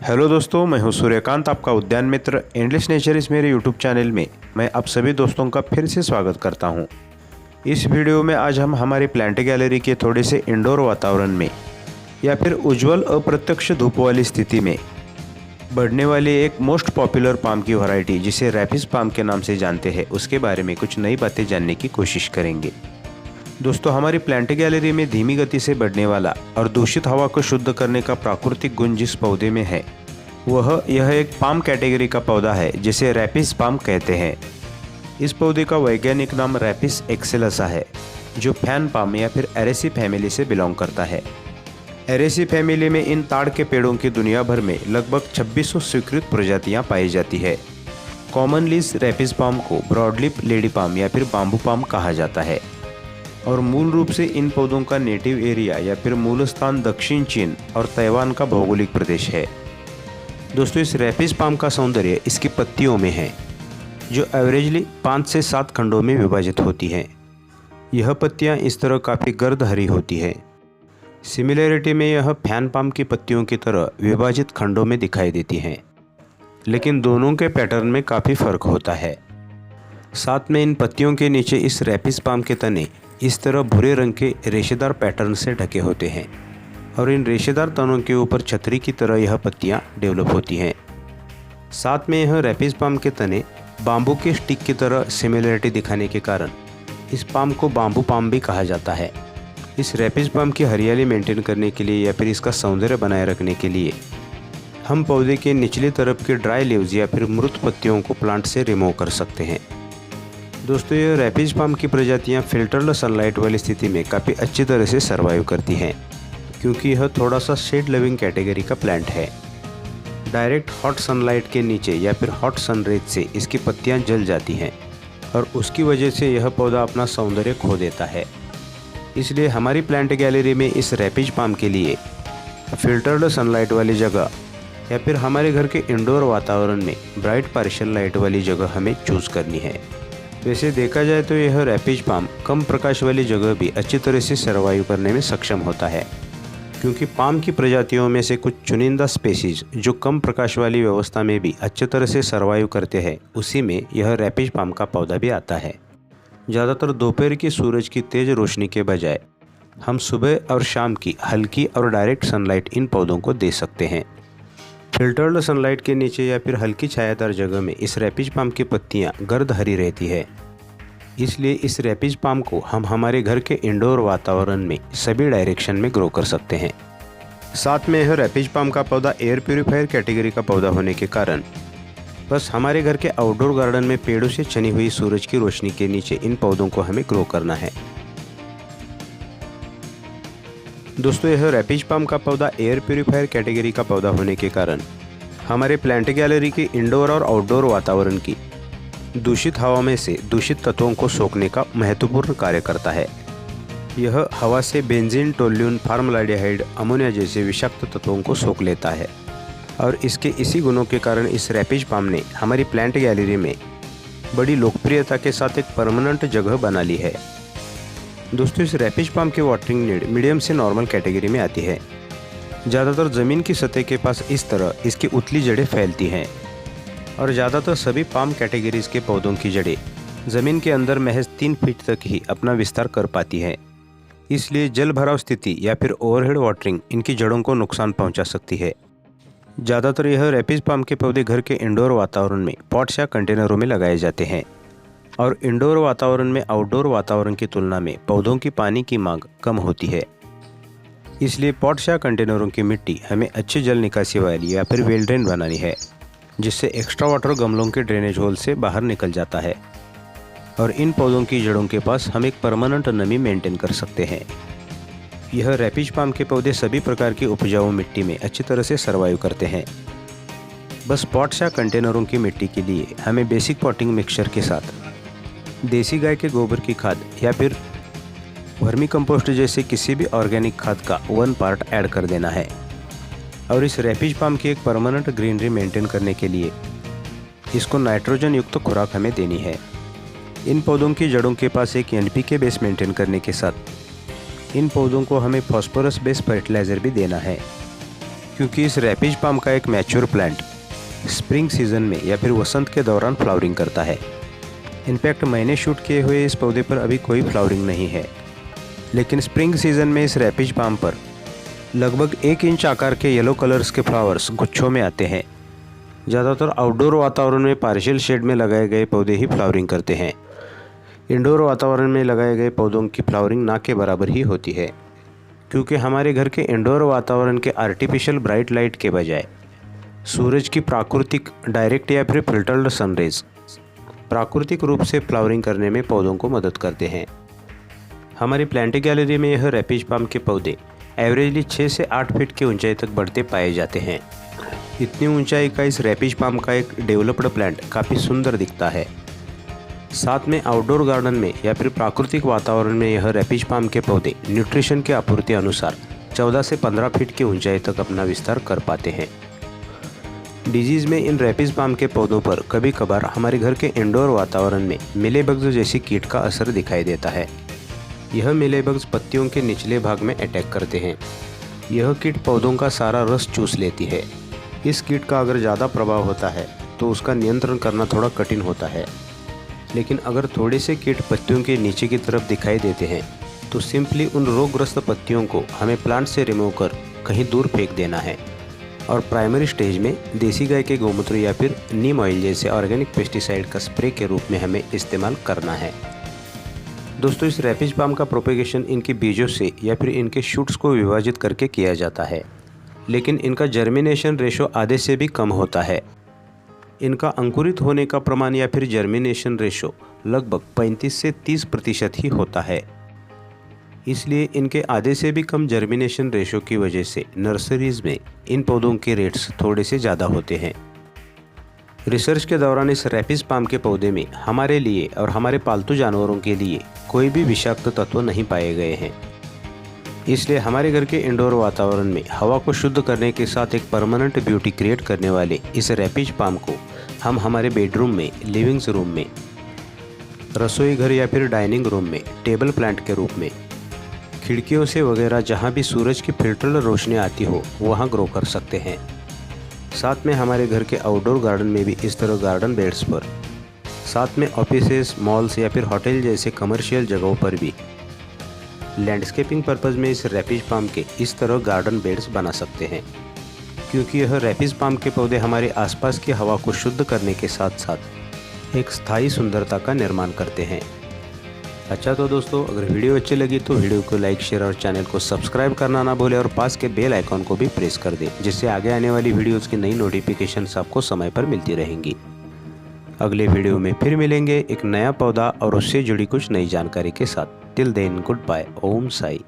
Hello दोस्तों, मैं हूं सूर्यकांत, आपका उद्यान मित्र। एंडलेस नेचर इस मेरे यूट्यूब चैनल में मैं आप सभी दोस्तों का फिर से स्वागत करता हूं। इस वीडियो में आज हम हमारी प्लांट गैलरी के थोड़े से इंडोर वातावरण में या फिर उज्जवल अप्रत्यक्ष धूप वाली स्थिति में बढ़ने वाली एक मोस्ट पॉपुलर पाम की वैरायटी जिसे रैपिस पाम के नाम से जानते हैं उसके बारे में कुछ नई बातें जानने की कोशिश करेंगे। दोस्तों, हमारी प्लांट गैलरी में धीमी गति से बढ़ने वाला और दूषित हवा को शुद्ध करने का प्राकृतिक गुण जिस पौधे में है यह एक पाम कैटेगरी का पौधा है जिसे रैपिस पाम कहते हैं। इस पौधे का वैज्ञानिक नाम रैपिस एक्सेलेसा है जो फैन पाम या फिर एरेसी फैमिली से बिलोंग करता है। एरेसी फैमिली में इन ताड़ के पेड़ों की दुनिया भर में लगभग 2600 स्वीकृत प्रजातियां पाई जाती है। कॉमनली इस रैपिस पाम को ब्रॉडलिप लेडी पाम या फिर बाम्बू पाम कहा जाता है और मूल रूप से इन पौधों का नेटिव एरिया या फिर मूल स्थान दक्षिण चीन और ताइवान का भौगोलिक प्रदेश है। दोस्तों, इस रैपिस पाम का सौंदर्य इसकी पत्तियों में है जो एवरेजली 5 से 7 खंडों में विभाजित होती हैं। यह पत्तियां इस तरह काफ़ी गर्द हरी होती है। सिमिलैरिटी में यह फैन पाम की पत्तियों की तरह विभाजित खंडों में दिखाई देती हैं, लेकिन दोनों के पैटर्न में काफ़ी फर्क होता है। साथ में इन पत्तियों के नीचे इस रैपिस पाम के तने इस तरह भूरे रंग के रेशेदार पैटर्न से ढके होते हैं और इन रेशेदार तनों के ऊपर छतरी की तरह यह पत्तियां डेवलप होती हैं। साथ में यह रैपिस पाम के तने बाम्बू के स्टिक की तरह सिमिलरिटी दिखाने के कारण इस पाम को बाम्बू पाम भी कहा जाता है। इस रैपिस पाम की हरियाली मेंटेन करने के लिए या फिर इसका सौंदर्य बनाए रखने के लिए हम पौधे के निचली तरफ के ड्राई लीव्स या फिर मृत पत्तियों को प्लांट से रिमूव कर सकते हैं। दोस्तों, यह रैपिस पाम की प्रजातियां फिल्टर्ड सनलाइट वाली स्थिति में काफ़ी अच्छी तरह से सर्वाइव करती हैं क्योंकि यह थोड़ा सा शेड लविंग कैटेगरी का प्लांट है। डायरेक्ट हॉट सनलाइट के नीचे या फिर हॉट सनरेज से इसकी पत्तियां जल जाती हैं और उसकी वजह से यह पौधा अपना सौंदर्य खो देता है। इसलिए हमारी प्लांट गैलरी में इस रैपिस पाम के लिए फिल्टर्ड सनलाइट वाली जगह या फिर हमारे घर के इंडोर वातावरण में ब्राइट पार्शियल लाइट वाली जगह हमें चूज़ करनी है। वैसे देखा जाए तो यह रैपिस पाम कम प्रकाश वाली जगह भी अच्छी तरह से सर्वाइव करने में सक्षम होता है क्योंकि पाम की प्रजातियों में से कुछ चुनिंदा स्पेसीज जो कम प्रकाश वाली व्यवस्था में भी अच्छी तरह से सर्वाइव करते हैं, उसी में यह रैपिस पाम का पौधा भी आता है। ज़्यादातर दोपहर की सूरज की तेज़ रोशनी के बजाय हम सुबह और शाम की हल्की और डायरेक्ट सनलाइट इन पौधों को दे सकते हैं। फिल्टर्ड सनलाइट के नीचे या फिर हल्की छायादार जगह में इस रैपिस पाम की पत्तियां गर्द हरी रहती है। इसलिए इस रैपिस पाम को हम हमारे घर के इंडोर वातावरण में सभी डायरेक्शन में ग्रो कर सकते हैं। साथ में यह रैपिस पाम का पौधा एयर प्यूरीफायर कैटेगरी का पौधा होने के कारण बस हमारे घर के आउटडोर गार्डन में पेड़ों से छनी हुई सूरज की रोशनी के नीचे इन पौधों को हमें ग्रो करना है। दोस्तों, यह रैपिस पाम का पौधा एयर प्यूरीफायर कैटेगरी का पौधा होने के कारण हमारे प्लांट गैलरी के इंडोर और आउटडोर वातावरण की दूषित हवा में से दूषित तत्वों को सोखने का महत्वपूर्ण कार्य करता है। यह हवा से बेंजीन, टोल्यून, फॉर्मलाडिहाइड, अमोनिया जैसे विषाक्त तत्वों को सोख लेता है और इसके इसी गुणों के कारण इस रैपिस पाम ने हमारी प्लांट गैलरी में बड़ी लोकप्रियता के साथ एक परमानेंट जगह बना ली है। दोस्तों, इस रैपिस पाम की वाटरिंग नीड मीडियम से नॉर्मल कैटेगरी में आती है। ज़्यादातर ज़मीन की सतह के पास इस तरह इसकी उतली जड़ें फैलती हैं और ज़्यादातर सभी पाम कैटेगरीज के पौधों की जड़ें ज़मीन के अंदर महज 3 फीट तक ही अपना विस्तार कर पाती हैं। इसलिए जल भराव स्थिति या फिर ओवरहेड वाटरिंग इनकी जड़ों को नुकसान पहुंचा सकती है। ज़्यादातर यह रैपिस पाम के पौधे घर के इंडोर वातावरण में पॉट्स या कंटेनरों में लगाए जाते हैं और इंडोर वातावरण में आउटडोर वातावरण की तुलना में पौधों की पानी की मांग कम होती है। इसलिए पॉट्स या कंटेनरों की मिट्टी हमें अच्छी जल निकासी वाली या फिर वेल ड्रेन बनानी है जिससे एक्स्ट्रा वाटर गमलों के ड्रेनेज होल से बाहर निकल जाता है और इन पौधों की जड़ों के पास हम एक परमानेंट नमी मेंटेन कर सकते हैं। यह रैपिस पाम के पौधे सभी प्रकार की उपजाऊ मिट्टी में अच्छी तरह से सर्वाइव करते हैं। बस पॉट्स या कंटेनरों की मिट्टी के लिए हमें बेसिक पॉटिंग मिक्सचर के साथ देसी गाय के गोबर की खाद या फिर वर्मी कंपोस्ट जैसे किसी भी ऑर्गेनिक खाद का 1 पार्ट ऐड कर देना है और इस रैपिस पाम की एक परमानेंट ग्रीनरी मेंटेन करने के लिए इसको नाइट्रोजन युक्त खुराक हमें देनी है। इन पौधों की जड़ों के पास एक NPK बेस मेंटेन करने के साथ इन पौधों को हमें फॉस्फोरस बेस फर्टिलाइज़र भी देना है क्योंकि इस रैपिज पाम का एक मैच्योर प्लांट स्प्रिंग सीजन में या फिर वसंत के दौरान फ्लावरिंग करता है। इनफैक्ट मैंने शूट किए हुए इस पौधे पर अभी कोई फ्लावरिंग नहीं है, लेकिन स्प्रिंग सीजन में इस रैपिज पाम पर लगभग 1 इंच आकार के येलो कलर्स के फ्लावर्स गुच्छों में आते हैं। ज़्यादातर आउटडोर वातावरण में पार्शियल शेड में लगाए गए पौधे ही फ्लावरिंग करते हैं। इंडोर वातावरण में लगाए गए पौधों की फ्लावरिंग ना के बराबर ही होती है, क्योंकि हमारे घर के इंडोर वातावरण के आर्टिफिशियल ब्राइट लाइट के बजाय सूरज की प्राकृतिक डायरेक्ट या फिर फिल्टर्ड सनरेज प्राकृतिक रूप से फ्लावरिंग करने में पौधों को मदद करते हैं। हमारी प्लांट गैलरी में यह रैपिज पाम के पौधे एवरेजली 6 से 8 फीट की ऊंचाई तक बढ़ते पाए जाते हैं। इतनी ऊंचाई का इस रैपिज पाम का एक डेवलप्ड प्लांट काफ़ी सुंदर दिखता है। साथ में आउटडोर गार्डन में या फिर प्राकृतिक वातावरण में यह रैपिज पाम के पौधे न्यूट्रिशन के आपूर्ति अनुसार 14 से 15 फीट की ऊंचाई तक अपना विस्तार कर पाते हैं। डिजीज़ में इन रैपिज पाम के पौधों पर कभी कभार हमारे घर के इंडोर वातावरण में मिलेबग्स जैसी कीट का असर दिखाई देता है। यह मिलेबग्स पत्तियों के निचले भाग में अटैक करते हैं। यह कीट पौधों का सारा रस चूस लेती है। इस कीट का अगर ज़्यादा प्रभाव होता है तो उसका नियंत्रण करना थोड़ा कठिन होता है, लेकिन अगर थोड़े से कीट पत्तियों के नीचे की तरफ दिखाई देते हैं तो सिंपली उन रोगग्रस्त पत्तियों को हमें प्लांट से रिमूव कर कहीं दूर फेंक देना है और प्राइमरी स्टेज में देसी गाय के गोमूत्र या फिर नीम ऑयल जैसे ऑर्गेनिक पेस्टिसाइड का स्प्रे के रूप में हमें इस्तेमाल करना है। दोस्तों, इस रैपिज पाम का प्रोपेगेशन इनके बीजों से या फिर इनके शूट्स को विभाजित करके किया जाता है, लेकिन इनका जर्मिनेशन रेशो आधे से भी कम होता है। इनका अंकुरित होने का प्रमाण या फिर जर्मिनेशन रेशो लगभग 35 से 30% ही होता है। इसलिए इनके आधे से भी कम जर्मिनेशन रेशो की वजह से नर्सरीज में इन पौधों के रेट्स थोड़े से ज़्यादा होते हैं। रिसर्च के दौरान इस रैपिज पाम के पौधे में हमारे लिए और हमारे पालतू जानवरों के लिए कोई भी विषाक्त तत्व नहीं पाए गए हैं। इसलिए हमारे घर के इंडोर वातावरण में हवा को शुद्ध करने के साथ एक परमानेंट ब्यूटी क्रिएट करने वाले इस रैपिज पाम को हम हमारे बेडरूम में, लिविंग्स रूम में, रसोई घर या फिर डाइनिंग रूम में टेबल प्लांट के रूप में, खिड़कियों से वगैरह जहाँ भी सूरज की फिल्टर्ड रोशनी आती हो वहाँ ग्रो कर सकते हैं। साथ में हमारे घर के आउटडोर गार्डन में भी इस तरह गार्डन बेड्स पर, साथ में ऑफिसेस, मॉल्स या फिर होटल जैसे कमर्शियल जगहों पर भी लैंडस्केपिंग पर्पज़ में इस रैपिज पाम के इस तरह गार्डन बेड्स बना सकते हैं, क्योंकि यह रैपिज पाम के पौधे हमारे आसपास की हवा को शुद्ध करने के साथ साथ एक स्थायी सुंदरता का निर्माण करते हैं। अच्छा, तो दोस्तों, अगर वीडियो अच्छी लगी तो वीडियो को लाइक, शेयर और चैनल को सब्सक्राइब करना ना भूलें और पास के बेल आइकॉन को भी प्रेस कर दें, जिससे आगे आने वाली वीडियोज़ की नई नोटिफिकेशंस आपको समय पर मिलती रहेंगी। अगले वीडियो में फिर मिलेंगे एक नया पौधा और उससे जुड़ी कुछ नई जानकारी के साथ। Till then, goodbye. Om Sai.